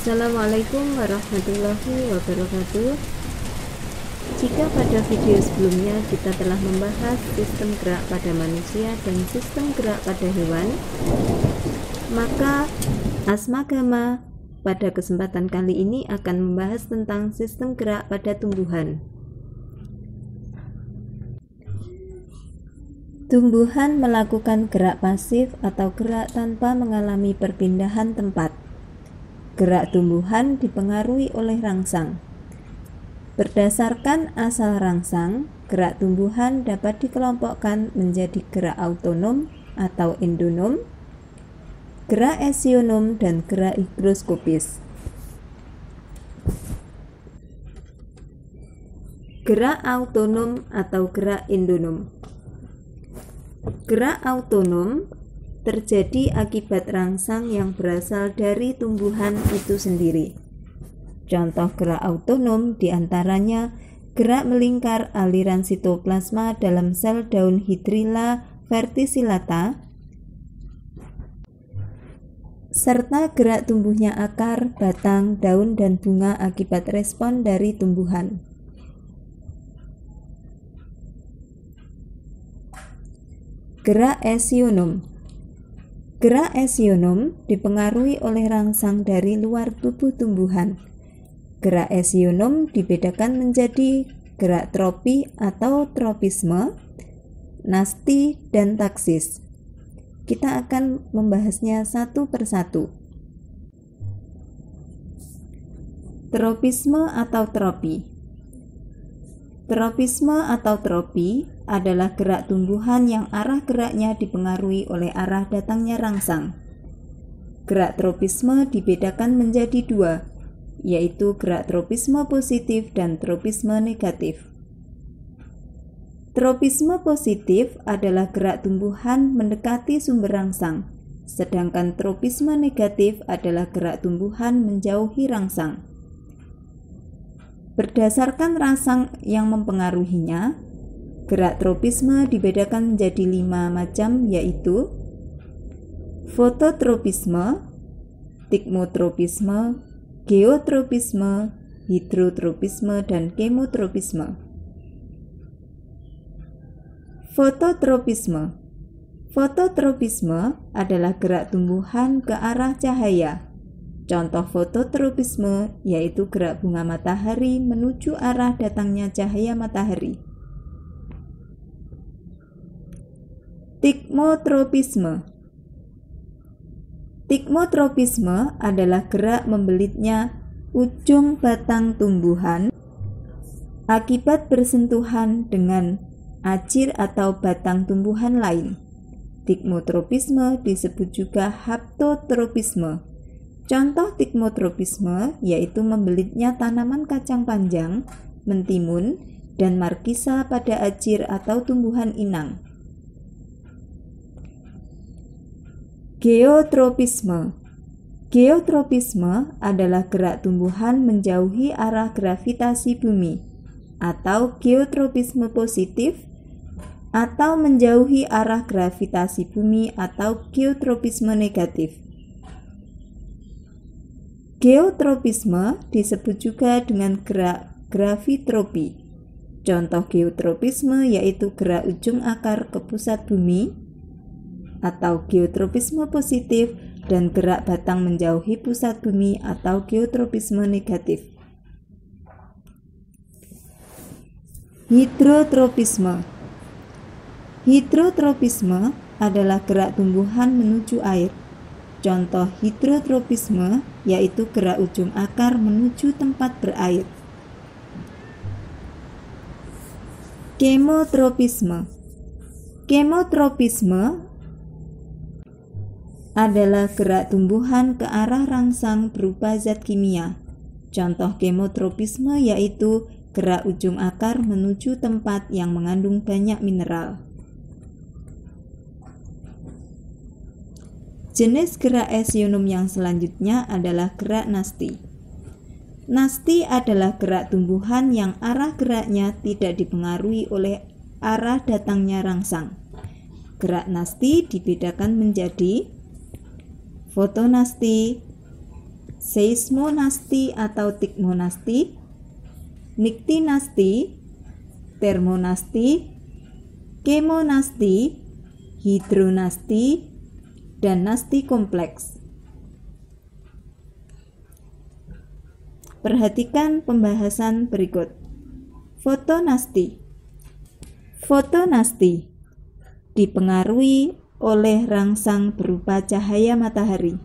Assalamualaikum warahmatullahi wabarakatuh. Jika pada video sebelumnya kita telah membahas sistem gerak pada manusia dan sistem gerak pada hewan, maka Asmagama pada kesempatan kali ini akan membahas tentang sistem gerak pada tumbuhan. Tumbuhan melakukan gerak pasif atau gerak tanpa mengalami perpindahan tempat. Gerak tumbuhan dipengaruhi oleh rangsang. Berdasarkan asal rangsang, gerak tumbuhan dapat dikelompokkan menjadi gerak autonom atau endonom, gerak esionom, dan gerak higroskopis. Gerak autonom atau gerak endonom. Gerak autonom terjadi akibat rangsang yang berasal dari tumbuhan itu sendiri. Contoh gerak autonom diantaranya gerak melingkar aliran sitoplasma dalam sel daun Hydrilla verticillata, serta gerak tumbuhnya akar, batang, daun, dan bunga akibat respon dari tumbuhan. Gerak esionom. Gerak esionom dipengaruhi oleh rangsang dari luar tubuh tumbuhan. Gerak esionom dibedakan menjadi gerak tropi atau tropisme, nasti, dan taksis. Kita akan membahasnya satu persatu. Tropisme atau tropi. Tropisme atau tropi adalah gerak tumbuhan yang arah geraknya dipengaruhi oleh arah datangnya rangsang. Gerak tropisme dibedakan menjadi dua, yaitu gerak tropisme positif dan tropisme negatif. Tropisme positif adalah gerak tumbuhan mendekati sumber rangsang, sedangkan tropisme negatif adalah gerak tumbuhan menjauhi rangsang. Berdasarkan rangsang yang mempengaruhinya, gerak tropisme dibedakan menjadi 5 macam, yaitu fototropisme, tigmotropisme, geotropisme, hidrotropisme, dan kemotropisme. Fototropisme. Fototropisme adalah gerak tumbuhan ke arah cahaya. Contoh fototropisme yaitu gerak bunga matahari menuju arah datangnya cahaya matahari. Tigmotropisme. Tigmotropisme adalah gerak membelitnya ujung batang tumbuhan akibat bersentuhan dengan ajir atau batang tumbuhan lain. Tigmotropisme disebut juga haptotropisme. Contoh tigmotropisme yaitu membelitnya tanaman kacang panjang, mentimun, dan markisa pada ajir atau tumbuhan inang. Geotropisme. Geotropisme adalah gerak tumbuhan menjauhi arah gravitasi bumi, atau geotropisme positif, atau menjauhi arah gravitasi bumi, atau geotropisme negatif. Geotropisme disebut juga dengan gerak gravitropi. Contoh geotropisme yaitu gerak ujung akar ke pusat bumi, atau geotropisme positif, dan gerak batang menjauhi pusat bumi, atau geotropisme negatif. Hidrotropisme. Hidrotropisme adalah gerak tumbuhan menuju air. Contoh hidrotropisme yaitu gerak ujung akar menuju tempat berair. Kemotropisme. Kemotropisme adalah gerak tumbuhan ke arah rangsang berupa zat kimia. Contoh kemotropisme yaitu gerak ujung akar menuju tempat yang mengandung banyak mineral. Jenis gerak esionom yang selanjutnya adalah gerak nasti. Nasti adalah gerak tumbuhan yang arah geraknya tidak dipengaruhi oleh arah datangnya rangsang. Gerak nasti dibedakan menjadi fotonasti, seismonasti atau tikmonasti, niktinasti, termonasti, kemonasti, hidronasti, dan nasti kompleks. Perhatikan pembahasan berikut. Fotonasti. Fotonasti dipengaruhi oleh rangsang berupa cahaya matahari.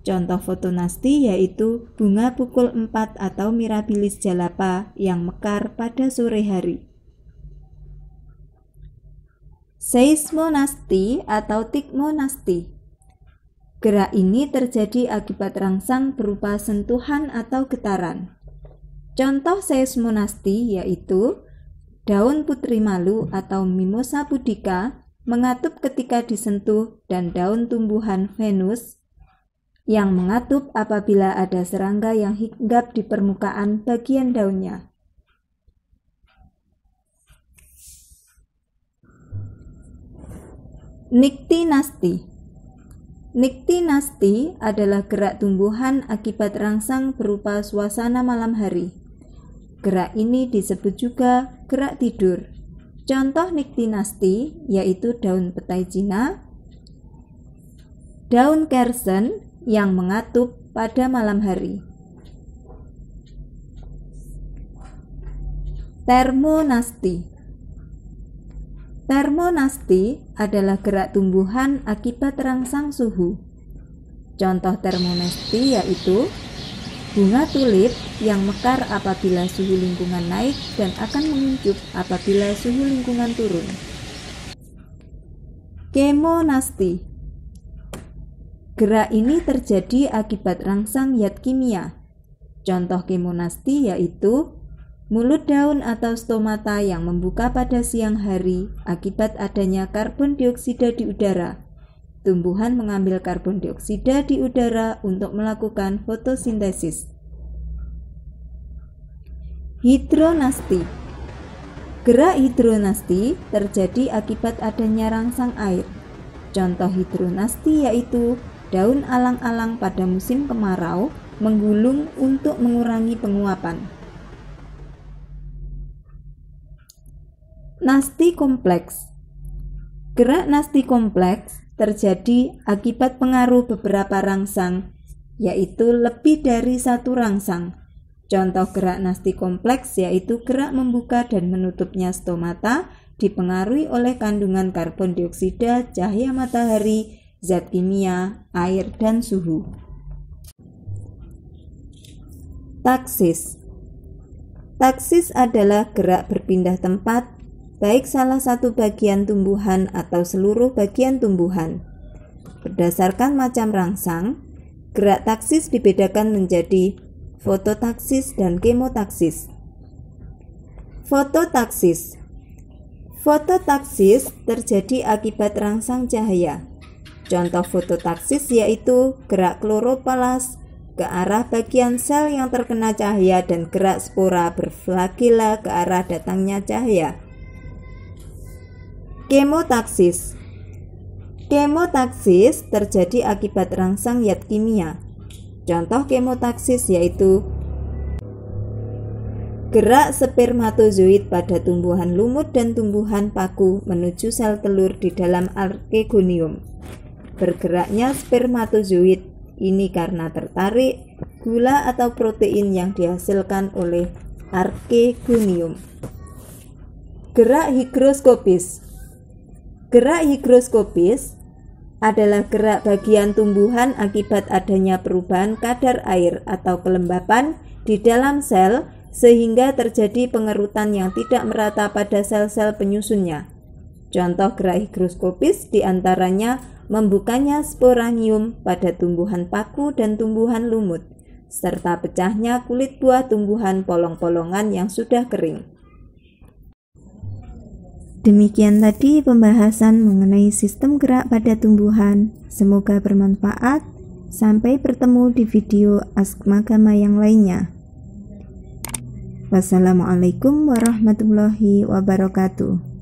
Contoh fotonasti yaitu bunga pukul 4 atau Mirabilis jalapa yang mekar pada sore hari. Seismonasti atau tikmonasti. Gerak ini terjadi akibat rangsang berupa sentuhan atau getaran. Contoh seismonasti yaitu daun putri malu atau Mimosa pudica mengatup ketika disentuh dan daun tumbuhan Venus yang mengatup apabila ada serangga yang hinggap di permukaan bagian daunnya. Niktinasti. Niktinasti adalah gerak tumbuhan akibat rangsang berupa suasana malam hari. Gerak ini disebut juga gerak tidur. Contoh niktinasti yaitu daun petai Cina, daun kersen yang mengatup pada malam hari. Termonasti. Termonasti adalah gerak tumbuhan akibat rangsang suhu. Contoh termonasti yaitu bunga tulip yang mekar apabila suhu lingkungan naik dan akan menguncup apabila suhu lingkungan turun. Kemonasti. Gerak ini terjadi akibat rangsang zat kimia. Contoh kemonasti yaitu mulut daun atau stomata yang membuka pada siang hari akibat adanya karbon dioksida di udara. Tumbuhan mengambil karbon dioksida di udara untuk melakukan fotosintesis. Hidronasti. Gerak hidronasti terjadi akibat adanya rangsang air. Contoh hidronasti yaitu daun alang-alang pada musim kemarau menggulung untuk mengurangi penguapan. Nasti kompleks. Gerak nasti kompleks terjadi akibat pengaruh beberapa rangsang, yaitu lebih dari satu rangsang. Contoh gerak nasti kompleks yaitu gerak membuka dan menutupnya stomata dipengaruhi oleh kandungan karbon dioksida, cahaya matahari, zat kimia, air, dan suhu. Taksis. Taksis adalah gerak berpindah tempat, baik salah satu bagian tumbuhan atau seluruh bagian tumbuhan. Berdasarkan macam rangsang, gerak taksis dibedakan menjadi fototaksis dan kemotaksis. Fototaksis. Fototaksis terjadi akibat rangsang cahaya. Contoh fototaksis yaitu gerak kloroplast ke arah bagian sel yang terkena cahaya dan gerak spora berflagela ke arah datangnya cahaya. Kemotaksis. Kemotaksis terjadi akibat rangsang zat kimia. Contoh kemotaksis yaitu gerak spermatozoid pada tumbuhan lumut dan tumbuhan paku menuju sel telur di dalam archegonium. Bergeraknya spermatozoid ini karena tertarik gula atau protein yang dihasilkan oleh archegonium. Gerak higroskopis. Gerak higroskopis adalah gerak bagian tumbuhan akibat adanya perubahan kadar air atau kelembapan di dalam sel sehingga terjadi pengerutan yang tidak merata pada sel-sel penyusunnya. Contoh gerak higroskopis diantaranya membukanya sporanium pada tumbuhan paku dan tumbuhan lumut, serta pecahnya kulit buah tumbuhan polong-polongan yang sudah kering. Demikian tadi pembahasan mengenai sistem gerak pada tumbuhan. Semoga bermanfaat. Sampai bertemu di video Asmagama yang lainnya. Wassalamualaikum warahmatullahi wabarakatuh.